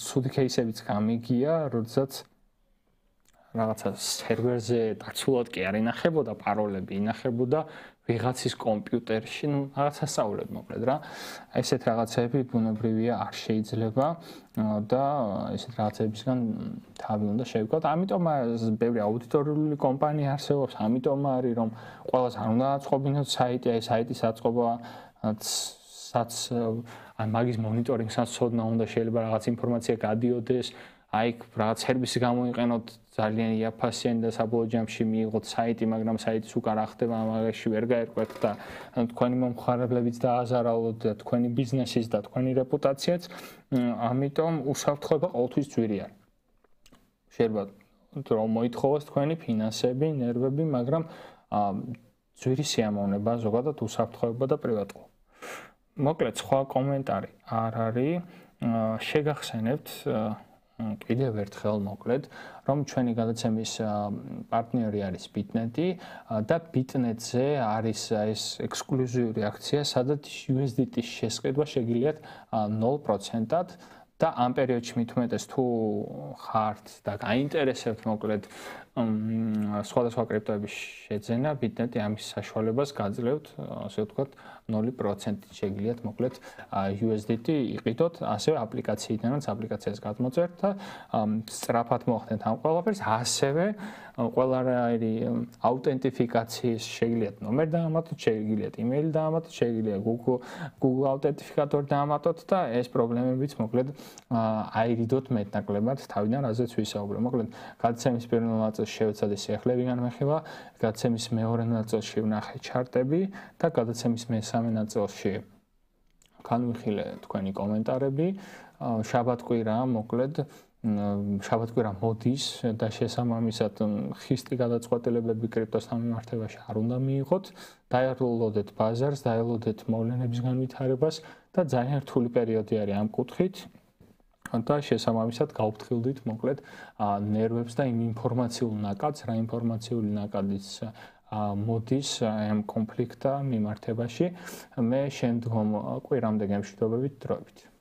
ცუდი кейსებიც გამიგია როდესაც რაღაცა სერვერზე დაცულად კი არ ინახებოდა პაროლები ინახებოდა ვიღაცის კომპიუტერში ну რაღაცა სწავლებ მოკლედ რა ესეთ რაღაცები ბუნებრივია არ შეიძლება და ესეთ რაღაცებისგან თავი უნდა შევკოთ ამიტომ ბევრი აუდიტორიული კომპანია არსებობს ამიტომ არის რომ ყველას არ უნდა აწყობინოთ საიტი აი საიტის აწყობასაც ან მაგის მონიტორინგსაც ცოდნა უნდა შეიძლება რაღაც ინფორმაცია გადიოდეს აი რაღაც სერვისი გამოიყენოთ ძალიან იაფასიანი და საბოლოო ჯამში მიიღოთ საიტი, მაგრამ საიტის უკან რა ხდება, ამაში ვერ გაერკვეთ და თქვენი მომხმარებლებიც დააზარალოთ და თქვენი ბიზნესის და თქვენი რეპუტაციაც, ამიტომ უსაფრთხოება ყოველთვის ძვირი არის. შეიძლება რომ მოითხოვოს თქვენი ფინანსები, ნერვები, მაგრამ ძვირი სიამოვნება, ზოგადად უსაფრთხოება და პრივატობა. მოკლედ, სხვა კომენტარი არ არის. შეგახსენებთ კიდევ ერთხელ მოკლედ, რომ ჩვენი გადაცემის პარტნიორი არის BitNet-ი და BitNet-ზე არის ეს ექსკლუზიური აქცია, სადაც USDT-ის შესყიდვა შეგიძლიათ 0%-ად და ამ პერიოდში მithumetes თუ ხართ და გაინტერესებთ მოკლედ სხვადასხვა კრიპტოების შეძენა, BitNet-ი ამის საშუალებას გაძლევთ, ასე ვთქვათ, 0% შეგიძლიათ მოკლედ USDT იყიდოთ, ასევე აპლიკაციიდანაც აპლიკაციას გადმოწერთ და სწრაფად მოახდენთ ამ ყველაფერს, ასევე ყველანაირი აუთენტიფიკაციის შეგიძლიათ ნომერი დაამატოთ, შეგიძლიათ იმეილი დაამატოთ, შეგიძლიათ Google აუთენტიფიკატორი დაამატოთ და ეს პრობლემებიც მოკლედ აირიდოთ მეტნაკლებად თავიდან, რაზეც ვისაუბრე. მოკლედ, გადაცემის პირველ ნაწილში შევეცადე სიახლეები განვეხილვა, გადაცემის მეორე ნაწილში ვნახე ჩარტები და გადაცემის მესამე ნაწილში განვიხილე თქვენი კომენტარები. შაბათ-კვირა მოკლედ შაბათ-კვირა მოდის და შესაბამისად ხისტი გადაწყვეტილებები კრიპტოსთან მიმართებაში არ უნდა მიიღოთ. დაელოდეთ ბაზარს, დაელოდეთ მოვლენების განვითარებას და ძალიან რთული პერიოდი არის ამ კუთხით. და შესაბამისად გავფრთხილდით მოკლედ ნერვებს და იმ ინფორმაციულ ნაკადს, რა ინფორმაციული ნაკადის მოდის ამ კონფლიქტთან მიმართებაში. მე შემდგომ კვირამდე გემშვიდობებით დროებით.